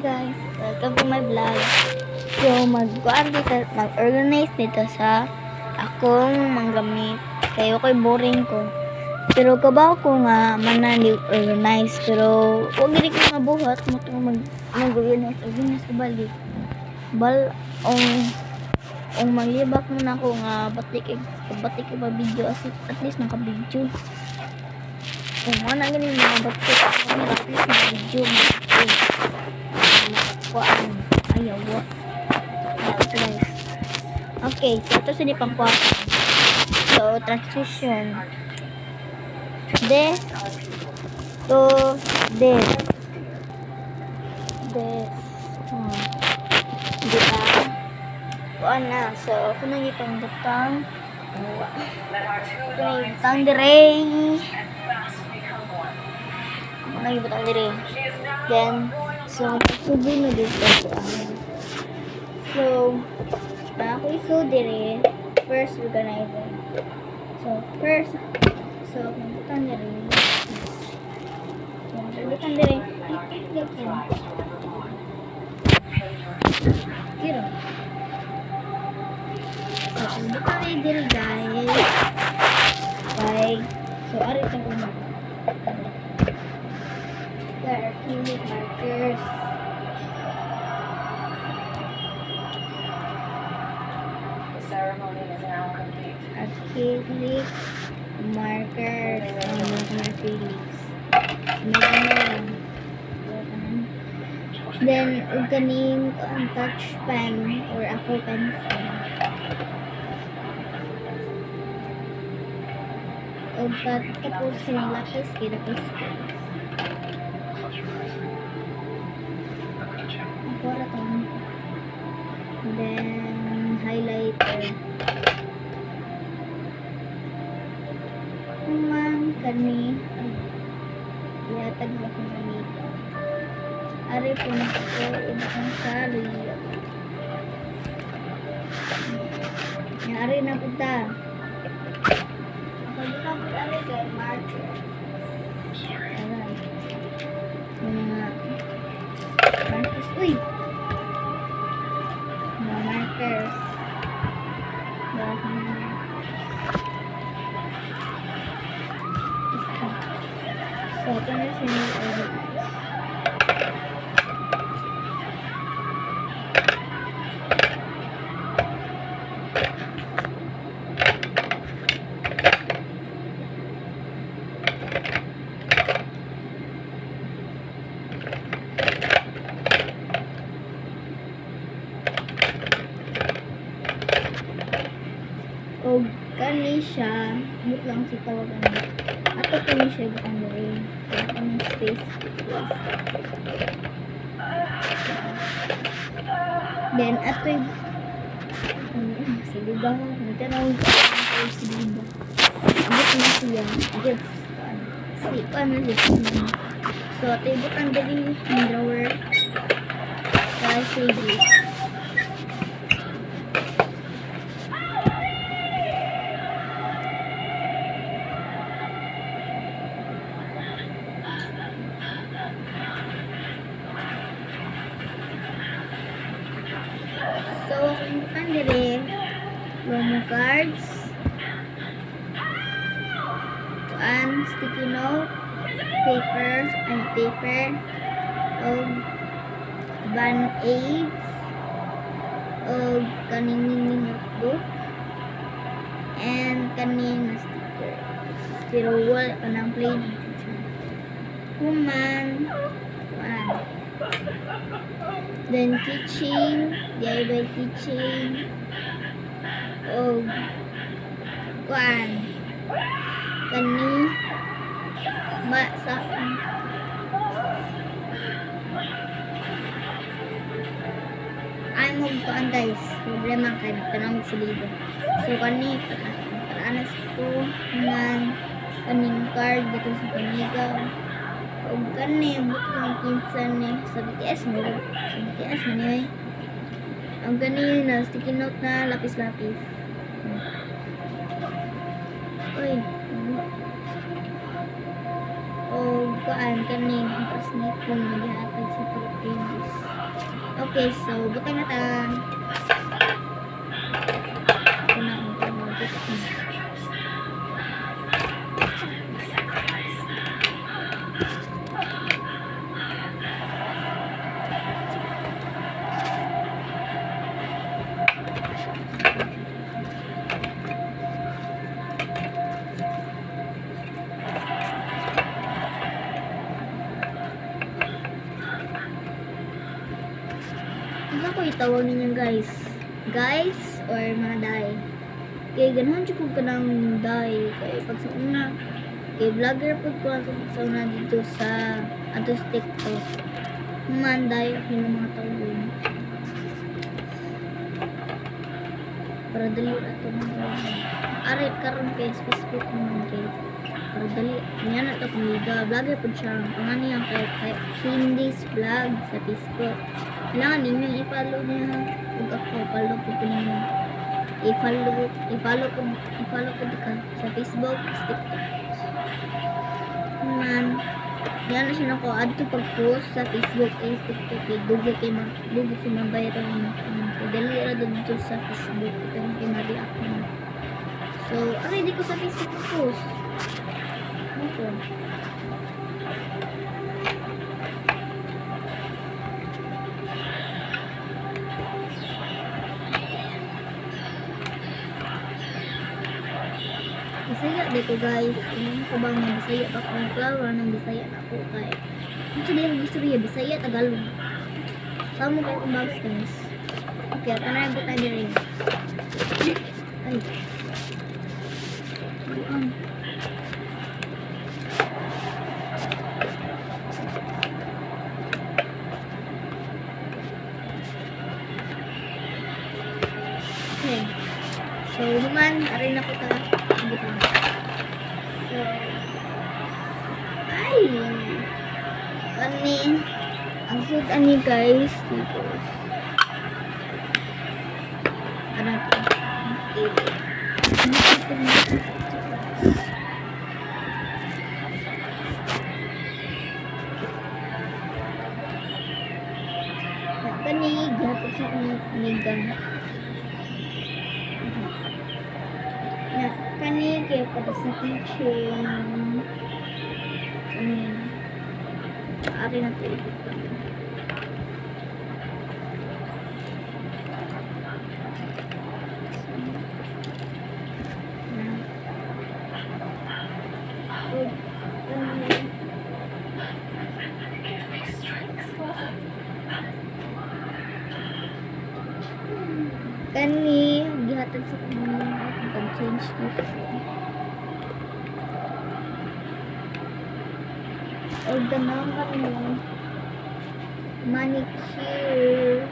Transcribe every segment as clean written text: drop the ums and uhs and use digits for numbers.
guys, welcome to my vlog. So mag-organize dito sa akong manggamit. Kayo ko'y boring ko. Pero kabaw ko nga manali organize. Pero huwag gini ko mabuhat mo itong mag-organize. Organize ko balik. Ang maglibak mo na ako nga batik ba video at least naka-video. Kung ano ganyan mga batik at least naka-video kuan ayaw guys. Okay, so ito sini pang kuan. So transition this to this di ba kuan na. So ako nang ipang butang dire then so subo na dito so ako iso dire first organizer so butang dire zero so butang dire guys bye so ari ta ko na there are acrylic markers. The ceremony is now complete. Acrylic markers. Acrylics. Then, kaning touch pen or Apple pencil. Tapos kaning lapis tapos then highlighter naman kani yatag na kong gamita ari po na ko ibang sali ari na po ta pag ka po ari kay marker markers markers so ito na siya o kani siya but lang si tawagan ato kani siya butang diri ang space then ato si diba nagtanaw ko si diba abot na siya gift si paano siya so ato butang diri ng drawer kasi gift so, kung dire promo cards and sticky note paper og band-aids og kaning notebook and kaning sticker pero wala pa ng plain human then keychain, DIY keychain o kuan kani sa ay mo kuan guys problema kay tanong sa libo so kani para ko man kaning card dito sa panigaw og kani butang kinsan ni sa BTS mo ni ang gani na sticky note na lapis-lapis oy og kuan kani pas ni kung maghatag sa Pilipinas Okay, so butang na ta. Ito na ang mag-butak na. Ano ko itawag ninyo guys? Guys or mga day? Kaya ganahan siya kung kanang day. Kaya pag sa una, kaya vlogger po ko ako sa una dito sa atos TikTok. Man day, okay ng mga tawag. Para dali ito mga arit karon kay Facebook naman kay para dali niya na ito kumiga. Vlogger po siya. Pangan niya kay Cindy's Vlog sa Facebook. Kailangan ninyo i-follow niya. Huwag ako, follow ko ninyo. I-follow ko ka sa Facebook, sa TikTok. Man, yan na siya nako add to pag-post sa Facebook, TikTok, Google kay mabayro mo. Dali ra dito sa Facebook, ito yung pinari-react mo. So, ready ko sa Facebook post. Ito. Bisaya dito guys. Ano ko bang Bisaya pa kung flower ng Bisaya na ako kay. Ito din gusto niya Bisaya Tagalog. Samo kayo kung bags guys. Okay, tanay ko tayo rin. Ay. Buang. Okay. So, human, arin ako ta. So, ay, ang suit ani guys, dito. Ano ito? Kani, gapos sa kanigang. Na kani kaya pada sa kitchen. Ari na ito. Kani gihatag sa kanya pag-change gift. O ganang kami manicure.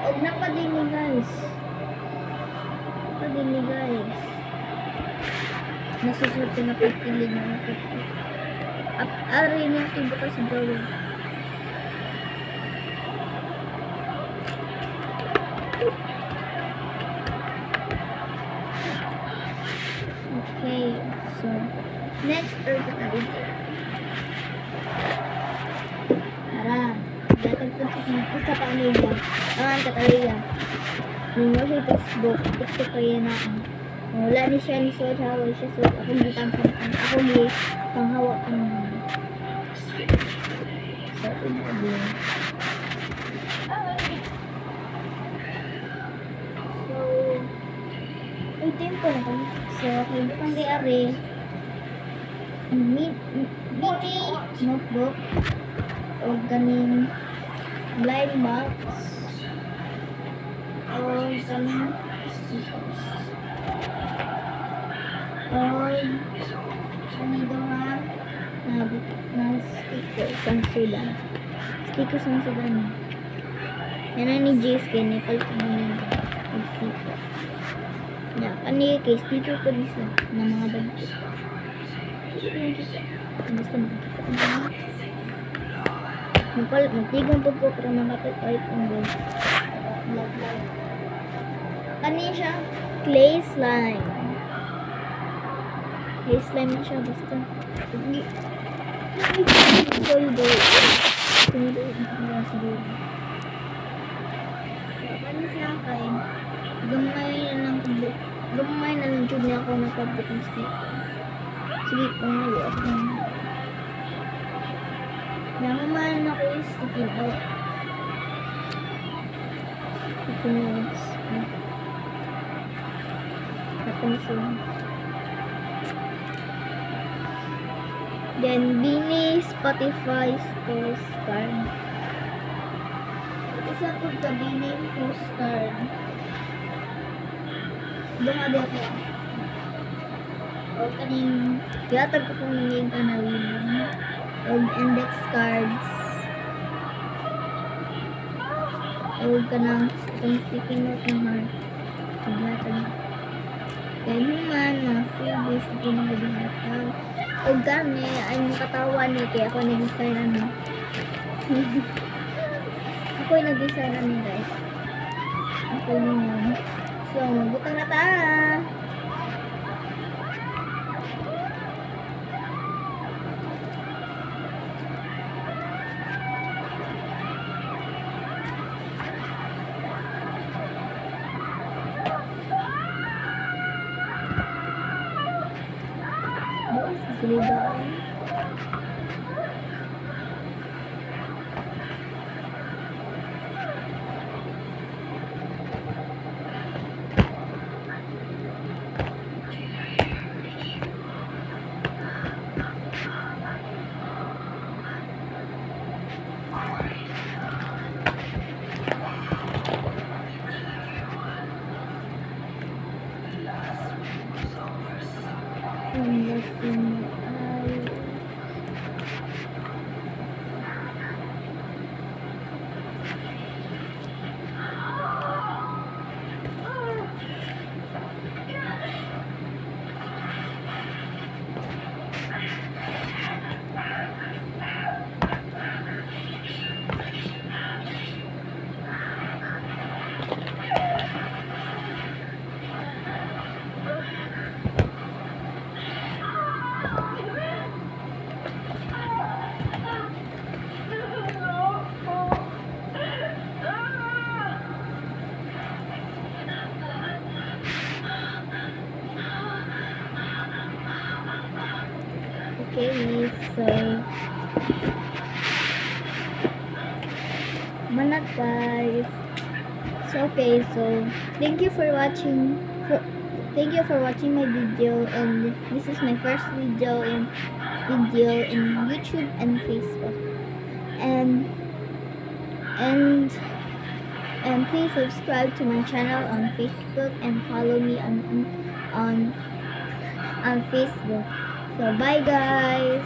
Og napadini guys. Napadini guys. Nasusunod na pagpilig na nakapit. Ari niya tiba ka sa drawing. Okay, so next urban tayo. Tara, datang po sa kanila. Ang kataliya. Ninyo sa Facebook, TikTok kayo na ako. Wala ni siya ni Sod, hawal siya Sod. Akong gitangkan, akong ni panghawa ko naman. So, ito. So, ay, tempo na kami. So, okay, bukang kay Ari. Mini notebook o ganing blind box o ganing stickers. O kanidohan na stickers ang sudan. Stickers ang sudan. Yan na ni Jace kay Nepal ko namin ang sticker. Ya, kani kay sticker ko dito na mga bagay. Basta makikita. Magtigang po po para makapit ay panggal. Kani siya clay slime. May slime na siya, basta. Hindi. Goldo. Ano siya kain? Gamay na lang jud niya ako na public mistake. Sige, pangalo ako. Naman ako is sticking out. Sticking out. Napansin. Then, Bini Spotify postcard. Isa po ka Bini postcard. Doon nga ako. O kaning, yatag ko kung yung kanawin. O index cards. O kanang sticky note ng heart. Yatag. Kaya naman, mga freebies na pinagbihatag. O gani, ay makatawan ni kaya ako nag-design ano. Ako yung nag-design ano guys. Ako yun. So, magbutang na ta. Siligaan. Okay, so manat guys. So okay, so thank you for watching my video, and this is my first video in YouTube and Facebook. And please subscribe to my channel on Facebook and follow me on Facebook. So bye guys.